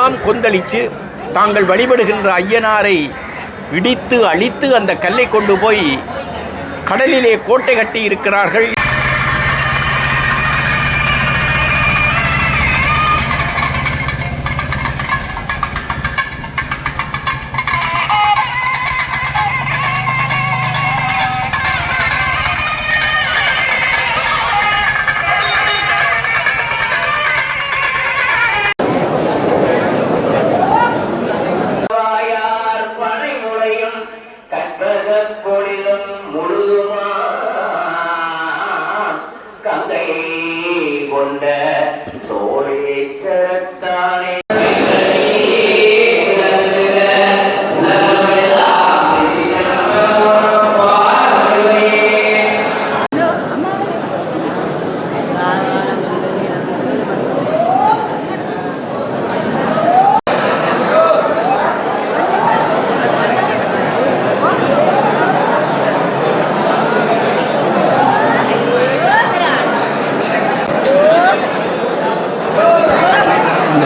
எல்லாம் கொந்தளித்து தாங்கள் வழிபடுகின்ற ஐயனாரை இடித்து அழித்து அந்த கல்லை கொண்டு போய் கடலிலே கோட்டை கட்டி இருக்கிறார்கள்.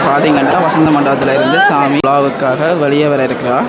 பார்த்தீங்கன்னா வசந்த மண்டபத்தில் இருந்து சாமி விழாவுக்காக வெளியே வர இருக்கிறார்.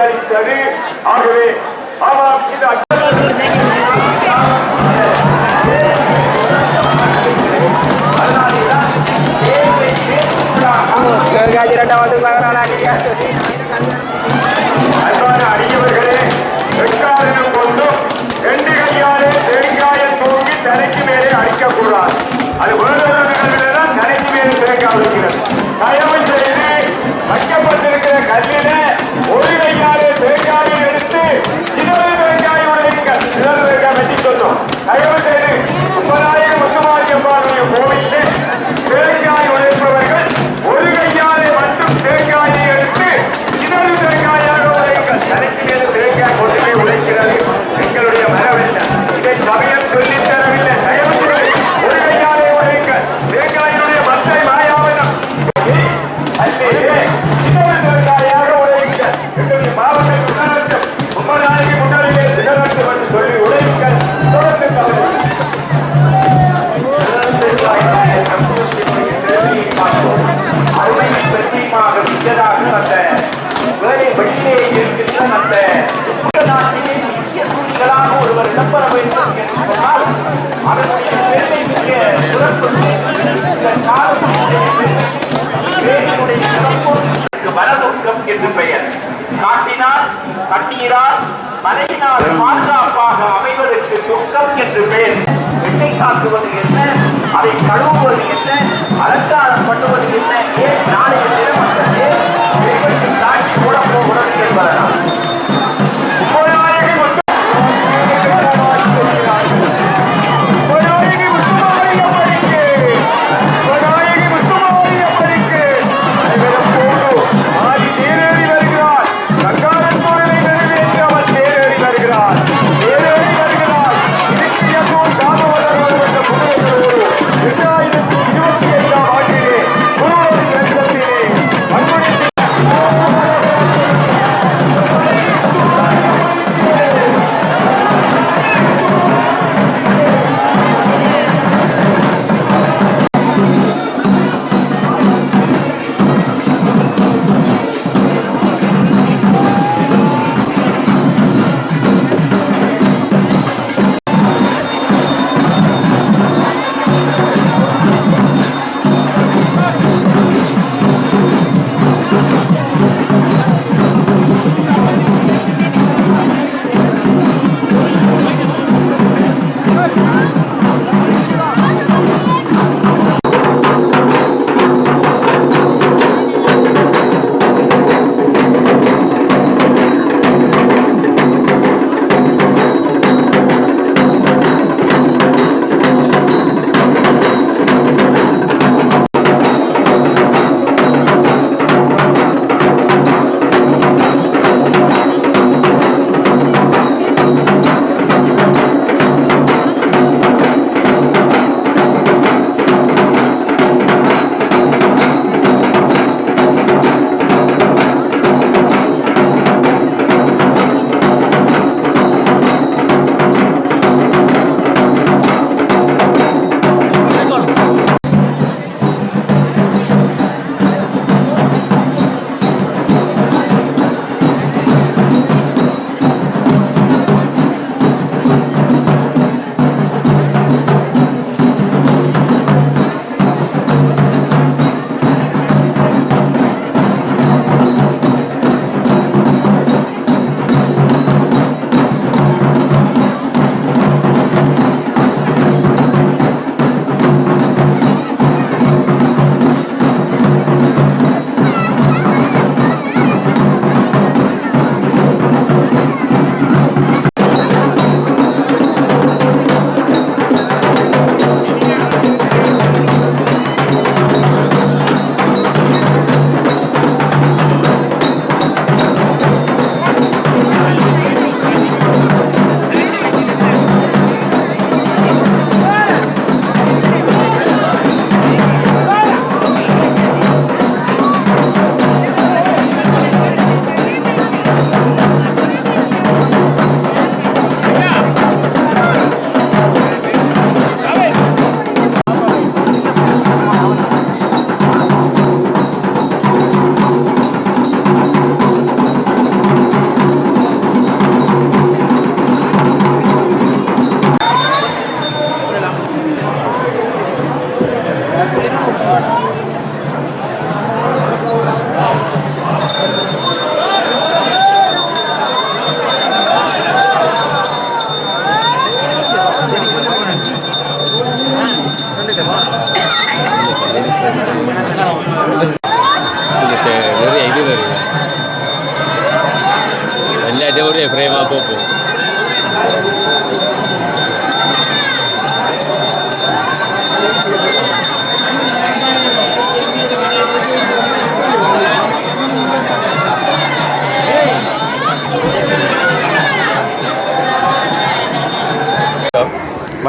அளித்தது. ஆகவே ஆமாம் இந்த அன்பான அடியவர்களே, எக்காரணம் கொண்டும் 2 கையாலே தேங்காயை தூக்கி தலைக்கு மேலே அடிக்கக்கூடாது. அது வேறொருதான் தலைக்கு மேலே தேங்காய் வைக்கிறது. தயவு செய்து வைக்கப்பட்டிருக்கிற கல்லில ஒரு கையாலே தேங்காயை எடுத்து இன்னொரு தேங்காய் உடையுங்கள். இன்னொரு தேங்காய் வெட்டி சொன்னோம். தயவு செய்து முப்பதாயிரம் முத்துமாரியம்மாளுடைய கோவிலில் தேங்காய் உடைப்பவர்கள் ஒரு கையாலே மட்டும் தேங்காயை எடுத்து இன்னொரு தேங்காயாக உடையுங்கள். தலைக்கு மேலே தேங்காய் கொண்டுமே உடைக்கிறது எங்களுடைய மரபில்லை. இதை சமயம் சொல்லித் தரவில்லை. தயவு செய்து ஒரு கையாலே உடையுங்கள். தேங்காயினுடைய மத்தை மாயாவனம் அல்லையே இன்னொரு தேங்காயாக உடையுங்கள். எங்களுடைய மாவட்ட உணர்த்தம் 9 முன்னாடியே திகழட்டும் என்று சொல்லி உடையுங்கள். தொடர்ந்து தவறு அருமையின் பிரத்தியமாக மிக்கதாக அந்த வேலை வெளியிலே இருக்கின்ற அந்த நாட்டிலே முக்கிய சூழ்நிலாக ஒருவர் இடம்பெற வேண்டும் என்று சொன்னால் அதனுடைய பெருமை மிக்க சிறப்பு வனதுக்கம் என்று பெயர். காட்டினால் கண்ணீரால் மலையினால் பாதுகாப்பாக அமைவதற்கு துக்கம் என்று பெயர். எண்ணெய் சாக்குவது என்ன, அதை கழுவுவது என்ன, அலங்காரம் பண்ணுவது என்ன, ஏன் நாளைய தினம் அந்த தாக்கி கூட போகிறது என்பதனால்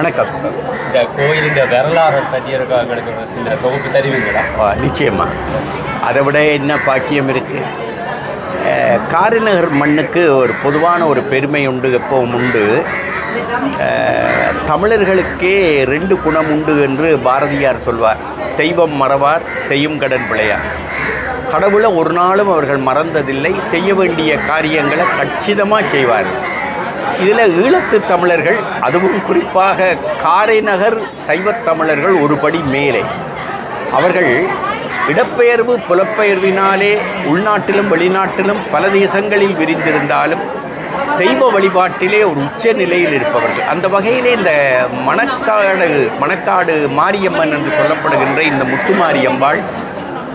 வணக்கம். இந்த கோயிலின் வரலாறு பற்றி எங்களுக்கு ஒரு சில தொகுப்பு தருவீங்களா? நிச்சயமாக. அதை விட என்ன பாக்கியம் இருக்குது? காரைநகர் மண்ணுக்கு ஒரு பொதுவான ஒரு பெருமை உண்டு, எப்பவும் உண்டு. தமிழர்களுக்கே 2 குணம் உண்டு என்று பாரதியார் சொல்வார். தெய்வம் மறவார், செய்யும் கடன் பிழையார். கடவுளை ஒரு நாளும் அவர்கள் மறந்ததில்லை, செய்ய வேண்டிய காரியங்களை கச்சிதமாக செய்வார்கள். இதில் ஈழத்து தமிழர்கள், அதுவும் குறிப்பாக காரைநகர் சைவத் தமிழர்கள் ஒரு படி மேலே. அவர்கள் இடப்பெயர்வு புலப்பெயர்வினாலே உள்நாட்டிலும் வெளிநாட்டிலும் பல தேசங்களில் விரிந்திருந்தாலும் தெய்வ வழிபாட்டிலே ஒரு உச்ச நிலையில் இருப்பவர்கள். அந்த வகையிலே இந்த மணக்காடு மாரியம்மன் என்று சொல்லப்படுகின்ற இந்த முத்துமாரியம்பாள்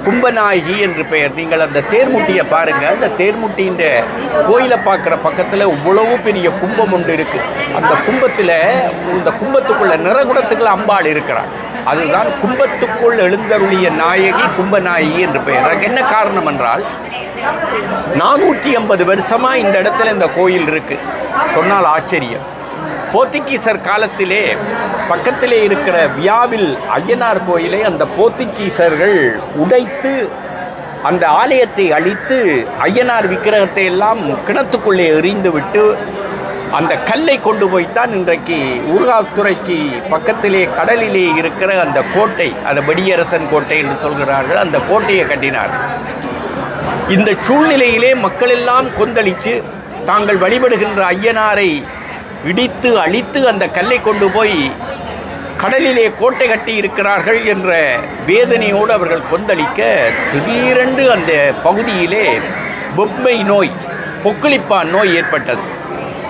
கும்பநாயகி என்று பெயர். நீங்கள் அந்த தேர்முட்டியை பாருங்கள். அந்த தேர்முட்டியின் கோயிலை பார்க்குற பக்கத்தில் இவ்வளவு பெரிய கும்பம் ஒன்று இருக்குது. அந்த கும்பத்தில், இந்த கும்பத்துக்குள்ள நிறகுடத்துக்குள்ள அம்பாள் இருக்கிறார். அதுதான் கும்பத்துக்குள் எழுந்தருளிய நாயகி கும்பநாயகி என்று பெயர். அதுக்கு என்ன காரணம் என்றால், 450 வருஷமாக இந்த இடத்துல இந்த கோயில் இருக்குது. சொன்னால் ஆச்சரியம். போர்த்துகீசர் காலத்திலே பக்கத்திலே இருக்கிற வியாவில் ஐயனார் கோயிலை அந்த போர்த்துகீசர்கள் உடைத்து அந்த ஆலயத்தை அழித்து ஐயனார் விக்கிரகத்தை எல்லாம் கிணத்துக்குள்ளே எறிந்து விட்டு அந்த கல்லை கொண்டு போய்த்தான் இன்றைக்கு ஊர்காத்துறைக்கு பக்கத்திலே கடலிலே இருக்கிற அந்த கோட்டை, அந்த வெடியரசன் கோட்டை என்று சொல்கிறார்கள், அந்த கோட்டையை கட்டினார்கள். இந்த சூழ்நிலையிலே மக்கள் எல்லாம் கொந்தளித்து தாங்கள் வழிபடுகின்ற ஐயனாரை இடித்து அழித்து அந்த கல்லை கொண்டு போய் கடலிலே கோட்டை கட்டி இருக்கிறார்கள் என்ற வேதனையோடு அவர்கள் கொந்தளிக்க, திடீரென்று அந்த பகுதியிலே பொம்மை நோய், பொக்களிப்பான் நோய் ஏற்பட்டது.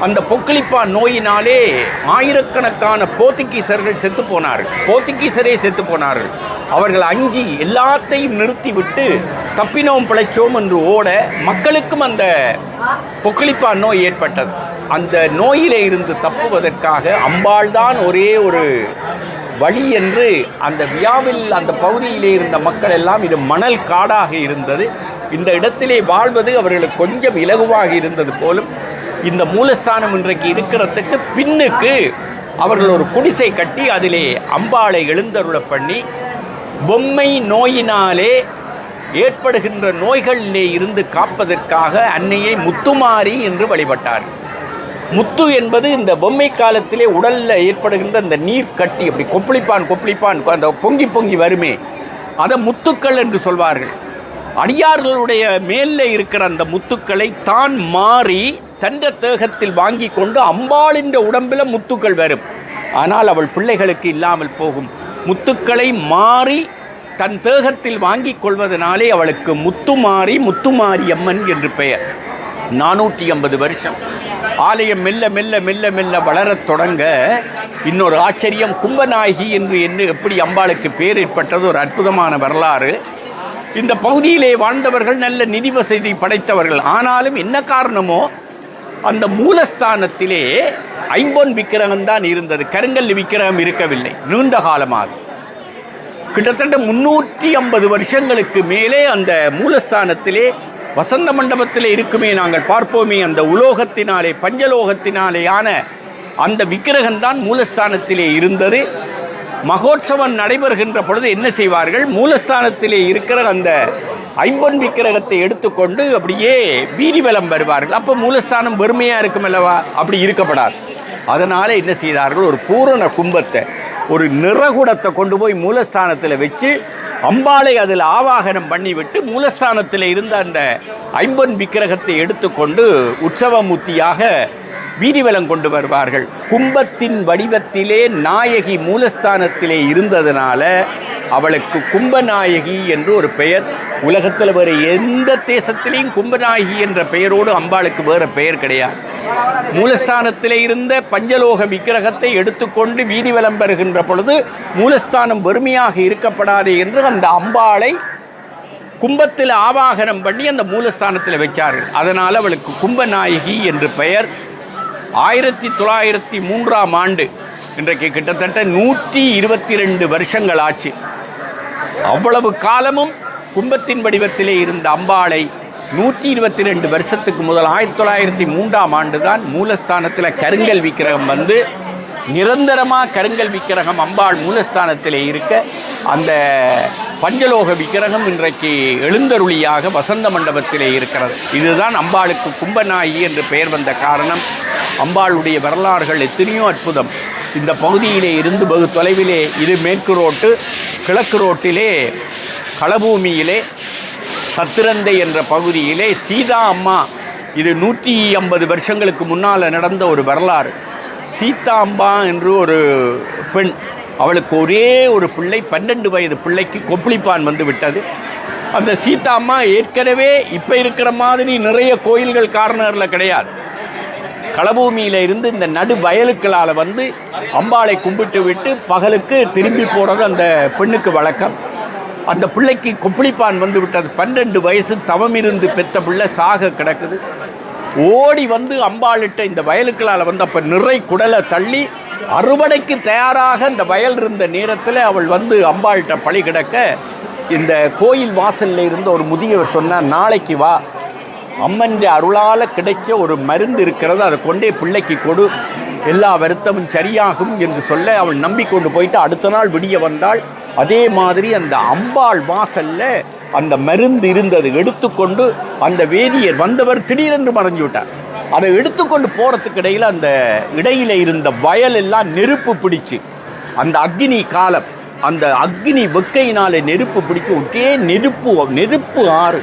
அந்த பொக்களிப்பான் நோயினாலே ஆயிரக்கணக்கான போர்த்துகீசர்கள் செத்து போனார்கள். போர்த்துகீசரே செத்து போனார்கள். அவர்கள் அஞ்சி எல்லாத்தையும் நிறுத்திவிட்டு தப்பினோம் பிழைச்சோம் என்று ஓட, மக்களுக்கும் அந்த பொக்களிப்பான் நோய் ஏற்பட்டது. அந்த நோயிலே இருந்து தப்புவதற்காக அம்பாள் தான் ஒரே ஒரு வழி என்று அந்த வியாவில் அந்த பகுதியிலே இருந்த மக்கள் எல்லாம், இது மணல் காடாக இருந்தது, இந்த இடத்திலே வாழ்வது அவர்களுக்கு கொஞ்சம் இலகுவாக இருந்தது போலும், இந்த மூலஸ்தானம் இன்றைக்கு இருக்கிறதுக்கு பின்னுக்கு அவர்கள் ஒரு குடிசை கட்டி அதிலே அம்பாளை எழுந்தருள பண்ணி பொம்மை நோயினாலே ஏற்படுகின்ற நோய்களிலே இருந்து காப்பதற்காக அன்னையை முத்துமாரி என்று வழிபட்டார்கள். முத்து என்பது இந்த பொம்மை காலத்திலே உடலில் ஏற்படுகின்ற இந்த நீர் கட்டி, அப்படி கொப்பளிப்பான் அந்த பொங்கி வருமே, அதை முத்துக்கள் என்று சொல்வார்கள். அடியார்களுடைய மேலே இருக்கிற அந்த முத்துக்களை தான் மாறி தந்த தேகத்தில் வாங்கி கொண்டு அம்பாளின் உடம்பில் முத்துக்கள் வரும். ஆனால் அவள் பிள்ளைகளுக்கு இல்லாமல் போகும். முத்துக்களை மாறி தன் தேகத்தில் வாங்கி கொள்வதனாலே அவளுக்கு முத்துமாரியம்மன் என்று பெயர். 450 வருஷம் ஆலயம் மெல்ல மெல்ல மெல்ல மெல்ல வளரத் தொடங்க, இன்னொரு ஆச்சரியம், கும்பநாயகி என்று எப்படி அம்பாளுக்கு பேர் ஏற்பட்டது ஒரு அற்புதமான வரலாறு. இந்த பகுதியிலே வாழ்ந்தவர்கள் நல்ல நிதி வசதி படைத்தவர்கள். ஆனாலும் என்ன காரணமோ அந்த மூலஸ்தானத்திலே ஐம்பொன் விக்கிரகம் தான் இருந்தது, கருங்கல் விக்கிரகம் இருக்கவில்லை. நீண்ட காலமாக கிட்டத்தட்ட 350 வருஷங்களுக்கு மேலே அந்த மூலஸ்தானத்திலே வசந்த மண்டபத்திலே இருக்குமே, நாங்கள் பார்ப்போமே, அந்த உலோகத்தினாலே பஞ்சலோகத்தினாலேயான அந்த விக்கிரகம்தான் மூலஸ்தானத்திலே இருந்தது. மகோற்சவம் நடைபெறுகின்ற பொழுது என்ன செய்வார்கள், மூலஸ்தானத்திலே இருக்கிற அந்த ஐம்பொன் விக்கிரகத்தை எடுத்துக்கொண்டு அப்படியே வீதி வலம் வருவார்கள். அப்போ மூலஸ்தானம் வெறுமையாக இருக்கும் அல்லவா? அப்படி இருக்கப்படாது. அதனால் என்ன செய்தார்கள், ஒரு பூரண கும்பத்தை, ஒரு நிறகுடத்தை கொண்டு போய் மூலஸ்தானத்தில் வச்சு அம்பாளை அதில் ஆவாகனம் பண்ணிவிட்டு மூலஸ்தானத்தில் இருந்த அந்த ஐம்பொன் விக்கிரகத்தை எடுத்துக்கொண்டு உற்சவமூர்த்தியாக வீதிவலம் கொண்டு வருவார்கள். கும்பத்தின் வடிவத்திலே நாயகி மூலஸ்தானத்திலே இருந்ததனால அவளுக்கு கும்பநாயகி என்று ஒரு பெயர். உலகத்தில் வேறு எந்த தேசத்திலையும் கும்பநாயகி என்ற பெயரோடு அம்பாளுக்கு வேறு பெயர் கிடையாது. மூலஸ்தானத்திலே இருந்த பஞ்சலோக விக்கிரகத்தை எடுத்துக்கொண்டு வீதிவலம் பெறுகின்ற பொழுது மூலஸ்தானம் வெறுமையாக இருக்கப்படாது என்று அந்த அம்பாளை கும்பத்தில் ஆவாகனம் பண்ணி அந்த மூலஸ்தானத்தில் வைச்சார்கள். அதனால் அவளுக்கு கும்பநாயகி என்று பெயர். 1903ஆம் ஆண்டு, இன்றைக்கு கிட்டத்தட்ட 122 வருஷங்கள் ஆச்சு. அவ்வளவு காலமும் கும்பத்தின் வடிவத்திலே இருந்த அம்பாளை 122 வருஷத்துக்கு முதல் 1903ஆம் ஆண்டு தான் மூலஸ்தானத்தில் கருங்கல் விக்கிரகம் வந்து நிரந்தரமாக கருங்கல் விக்கிரகம் அம்பாள் மூலஸ்தானத்திலே இருக்க அந்த பஞ்சலோக விக்கிரகம் இன்றைக்கு எழுந்தருளியாக வசந்த மண்டபத்திலே இருக்கிறது. இதுதான் அம்பாளுக்கு கும்பநாயகி என்று பெயர் வந்த காரணம். அம்பாளுடைய வரலாறுகள் எத்தனையோ அற்புதம். இந்த பகுதியிலே இருந்து வெகு தொலைவிலே இது மேற்கு ரோட்டு, கிழக்கு ரோட்டிலே களபூமியிலே சத்திரந்தை என்ற பகுதியிலே சீதா அம்மா, இது 150 வருஷங்களுக்கு முன்னால் நடந்த ஒரு வரலாறு. சீதா அம்பா என்று ஒரு பெண், அவளுக்கு ஒரே ஒரு பிள்ளை, 12 வயது பிள்ளைக்கு கொப்பளிப்பான் வந்து விட்டது. அந்த சீதா அம்மா ஏற்கனவே இப்போ இருக்கிற மாதிரி நிறைய கோயில்கள் கார்னரில் கிடையாது. களபூமியில் இருந்து இந்த நடு வயலுக்களால் வந்து அம்பாளை கும்பிட்டு விட்டு பகலுக்கு திரும்பி போகிறது அந்த பெண்ணுக்கு வழக்கம். அந்த பிள்ளைக்கு கொப்பளிப்பான் வந்து விட்டது. 12 வயசு தவம் இருந்து பெற்ற பிள்ளை சாக கிடக்குது. ஓடி வந்து அம்பாளிட்ட இந்த வயலுக்களால் வந்து அப்போ நிறை குடலை தள்ளி அறுவடைக்கு தயாராக இந்த வயல் இருந்த நேரத்தில் அவள் வந்து அம்பாள்கிட்ட பழி கிடக்க, இந்த கோயில் வாசலில் இருந்த ஒரு முதியவர் சொன்னார், நாளைக்கு வா, அம்மன் அருளால் கிடைச்ச ஒரு மருந்து இருக்கிறது, அதை கொண்டே பிள்ளைக்கு கொடு, எல்லா வருத்தமும் சரியாகும் என்று சொல்ல அவள் நம்பிக்கொண்டு போயிட்டு அடுத்த நாள் விடிய வந்தாள். அதே மாதிரி அந்த அம்பாள் வாசலில் அந்த மருந்து இருந்தது. எடுத்துக்கொண்டு அந்த வேதியர் வந்தவர் திடீரென்று மறைஞ்சு விட்டார். அதை எடுத்துக்கொண்டு போகிறதுக்கு இடையில் அந்த இடையில் இருந்த வயலெல்லாம் நெருப்பு பிடிச்சு, அந்த அக்னி காலம், அந்த அக்னி வெக்கையினாலே நெருப்பு பிடிக்க விட்டே நெருப்பு ஆறு.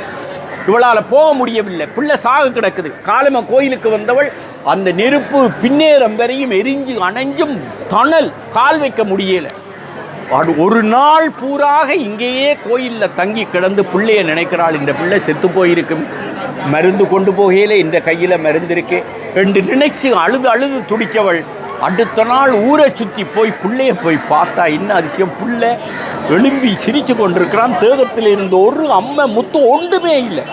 இவளால் போக முடியவில்லை, பிள்ளை சாக கிடக்குது. காலமாக கோயிலுக்கு வந்தவள் அந்த நெருப்பு பின்னேறம் வரையும் எரிஞ்சு அணைஞ்சும் தணல் கால் வைக்க முடியலை. ஒரு நாள் பூராக இங்கேயே கோயிலில் தங்கி கிடந்து பிள்ளையை நினைக்கிறாள், இந்த பிள்ளை செத்து போயிருக்கும், மருந்து கொண்டு போகையில இந்த கையில் மருந்து இருக்கு என்று நினைச்சு அழுது துடிச்சவள் அடுத்த நாள் ஊரை சுற்றி போய் பிள்ளைய போய் பார்த்தா என்ன அதிசயம், பிள்ளை எழும்பி சிரித்து கொண்டிருக்கிறான். தேகத்தில் இருந்த ஒரு அம்மை முத்து ஒன்றுமே இல்லை.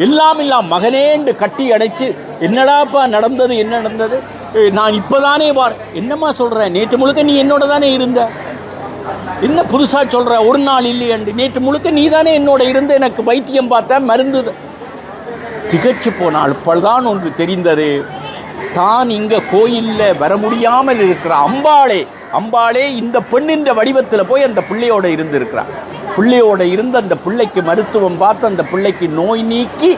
எல்லாம் மகனேண்டு கட்டி அடைச்சு, என்னடாப்பா நடந்தது, என்ன நடந்தது, நான் இப்போ தானே என்னம்மா சொல்கிறேன், நேற்று முழுக்க நீ என்னோட தானே இருந்த, என்ன புதுசாக சொல்கிற, ஒரு நாள் இல்லையண்டு, நேற்று முழுக்க நீ தானே என்னோட இருந்து எனக்கு வைத்தியம் பார்த்த, மருந்து. திகச்சு போனால் இப்போதான் ஒன்று தெரிந்தது, தான் இங்கே கோயிலில் வர முடியாமல் இருக்கிற அம்பாளே இந்த பெண்ணின்ற வடிவத்தில் போய் அந்த பிள்ளையோட இருந்திருக்கிறார். பிள்ளையோட இருந்து அந்த பிள்ளைக்கு மருத்துவம் பார்த்து அந்த பிள்ளைக்கு நோய் நீக்கி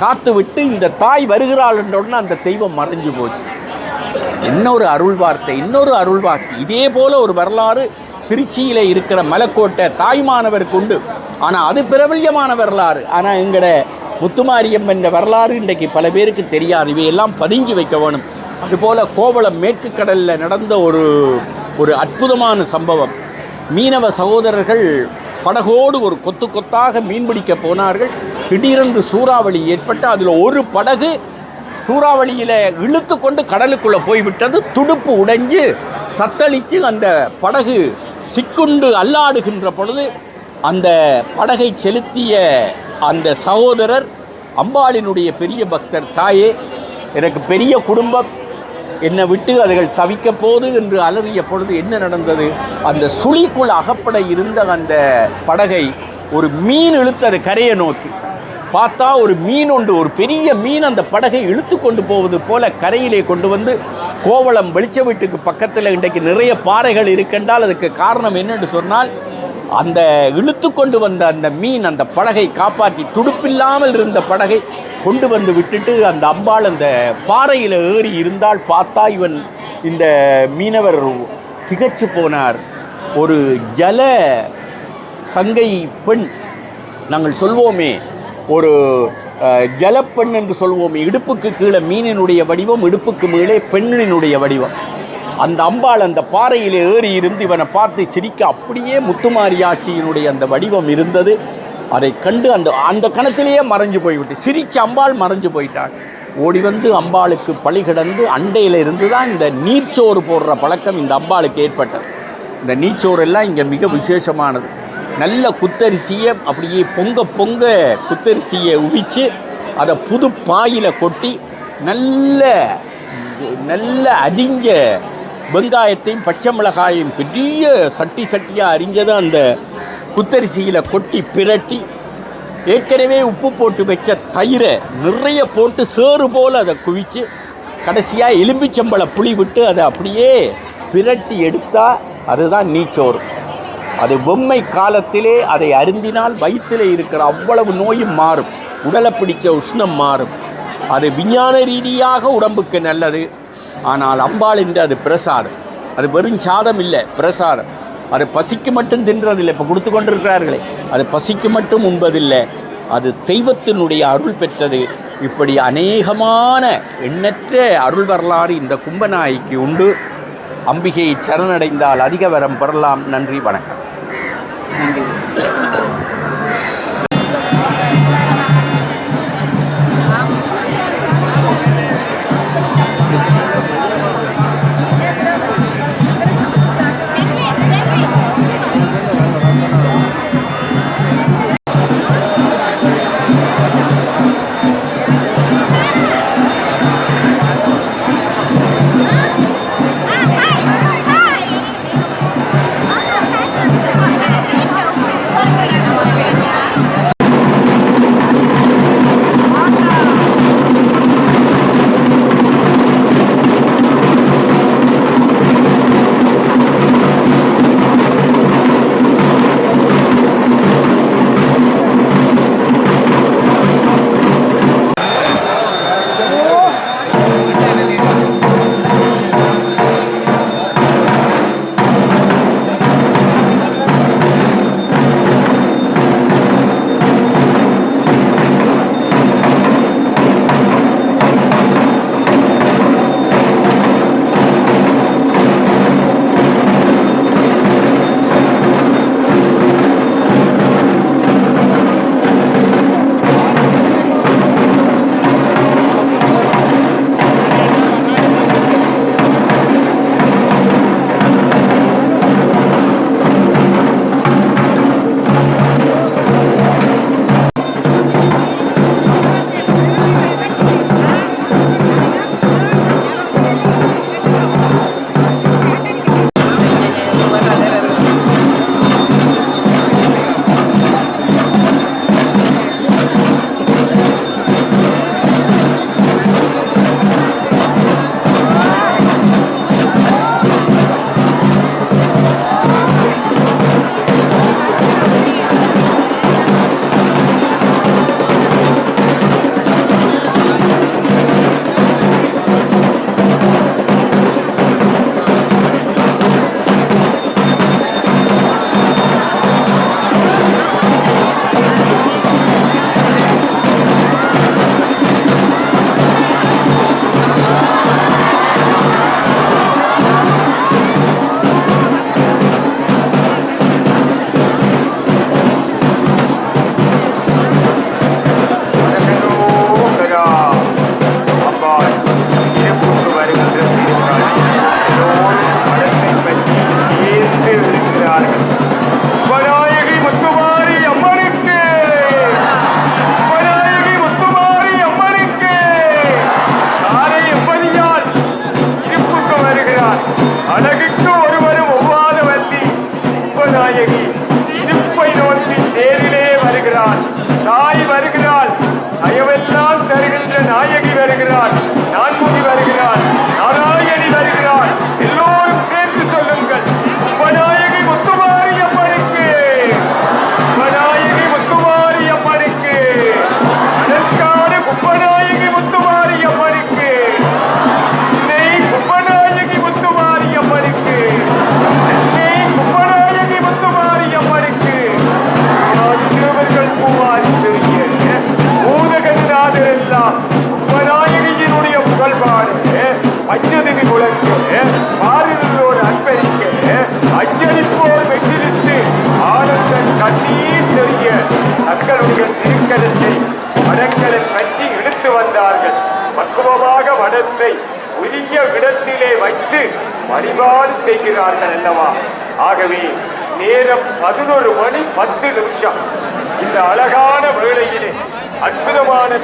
காத்து விட்டு இந்த தாய் வருகிறாள் என்றவுடனே அந்த தெய்வம் மறைஞ்சு போச்சு. இன்னொரு அருள் வார்த்தை. இதே போல ஒரு வரலாறு திருச்சியில் இருக்கிற மலைக்கோட்டை தாய்மானவருக்கு உண்டு. ஆனால் அது பிரபல்யமான வரலாறு. ஆனால் எங்கட முத்துமாரியம்மன் என்ற வரலாறு இன்றைக்கு பல பேருக்கு தெரியாது. இவையெல்லாம் பதிஞ்சு வைக்க வேணும். அதுபோல் கோவளம் மேற்கு கடலில் நடந்த ஒரு அற்புதமான சம்பவம். மீனவ சகோதரர்கள் படகோடு ஒரு கொத்தாக மீன்பிடிக்க போனார்கள். திடீரென்று சூறாவளி ஏற்பட்டு அதில் ஒரு படகு சூறாவளியில் இழுத்து கொண்டு கடலுக்குள்ளே போய்விட்டது. துடுப்பு உடைஞ்சு தத்தளித்து அந்த படகு சிக்குண்டு அல்லாடுகின்ற பொழுது அந்த படகை செலுத்திய அந்த சகோதரர் அம்பாளினுடைய பெரிய பக்தர், தாயே எனக்கு பெரிய குடும்பம், என்னை விட்டு அதுகள் தவிக்க போது என்று அலறிய பொழுது என்ன நடந்தது, அந்த சுழிக்குள் அகப்பட இருந்த அந்த படகை ஒரு மீன் இழுத்தது கரையை நோக்கி. பார்த்தா ஒரு மீன் ஒன்று, ஒரு பெரிய மீன் அந்த படகை இழுத்து கொண்டு போவது போல கரையிலே கொண்டு வந்து கோவளம் வெளிச்ச வீட்டுக்கு பக்கத்தில் இன்றைக்கு நிறைய பாறைகள் இருக்கின்றால் அதுக்கு காரணம் என்னென்று சொன்னால், அந்த இழுத்து கொண்டு வந்த அந்த மீன் அந்த படகை காப்பாற்றி துடுப்பில்லாமல் இருந்த படகை கொண்டு வந்து விட்டுட்டு அந்த அம்பாள் அந்த பாறையில் ஏறி இருந்தால். பார்த்தா இவன் இந்த மீனவர் திகச்சு போனார். ஒரு ஜல தங்கை பெண், நாங்கள் சொல்வோமே ஒரு ஜலப்பெண் என்று சொல்வோமே, இடுப்புக்கு கீழே மீனினுடைய வடிவம், இடுப்புக்கு மேலே பெண்ணினுடைய வடிவம். அந்த அம்பாள் அந்த பாறையில் ஏறி இருந்து இவனை பார்த்து சிரிக்க, அப்படியே முத்துமாரியாட்சியினுடைய அந்த வடிவம் இருந்தது. அதை கண்டு அந்த கணத்திலேயே மறைஞ்சு போய்விட்டு சிரிச்ச அம்பாள் மறைஞ்சு போயிட்டாள். ஓடி வந்து அம்பாளுக்கு பழி கிடந்து அண்டையில் இருந்து தான் இந்த நீர்ச்சோறு போடுற பழக்கம் இந்த அம்பாளுக்கு ஏற்பட்டது. இந்த நீர்ச்சோறெல்லாம் இங்கே மிக விசேஷமானது. நல்ல குத்தரிசியை அப்படியே பொங்க குத்தரிசியை உரித்து அதை புது பாயில் கொட்டி நல்ல அரிஞ்ச வெங்காயத்தையும் பச்சை மிளகாயும் பெரிய சட்டியாக அரிஞ்சதை அந்த குத்தரிசியில் கொட்டி பிரட்டி, ஏற்கனவே உப்பு போட்டு வச்ச தயிரை நிறைய போட்டு சேறு போல் அதை குவித்து, கடைசியாக எலும்பிச்சம்பழ புளி விட்டு அதை அப்படியே பிரட்டி எடுத்தால் அதுதான் நீச்சோறு. அது பொம்மை காலத்திலே அதை அருந்தினால் வயிற்றிலே இருக்கிற அவ்வளவு நோயும் மாறும், உடலை பிடிச்ச உஷ்ணம் மாறும். அது விஞ்ஞான ரீதியாக உடம்புக்கு நல்லது. ஆனால் அம்பாள் என்று அது பிரசாதம். அது வெறும் சாதம் இல்லை, பிரசாதம். அது பசிக்கு மட்டும் தின்றதில்லை. இப்போ கொடுத்து கொண்டிருக்கிறார்களே, அது பசிக்கு மட்டும் உண்பதில்லை, அது தெய்வத்தினுடைய அருள் பெற்றது. இப்படி அநேகமான எண்ணற்ற அருள் வரலாறு இந்த கும்பநாயகிக்கு உண்டு. அம்பிகையை சரணடைந்தால் அதிக வரம் பெறலாம். நன்றி, வணக்கம். மடத்தை உரிய இடத்திலே வைத்து வழிபாடு செய்கிறார்கள் அல்லவா. ஆகவே நேரம் 11 மணி 10 நிமிஷம். இந்த அழகான வேளையிலே அற்புதமான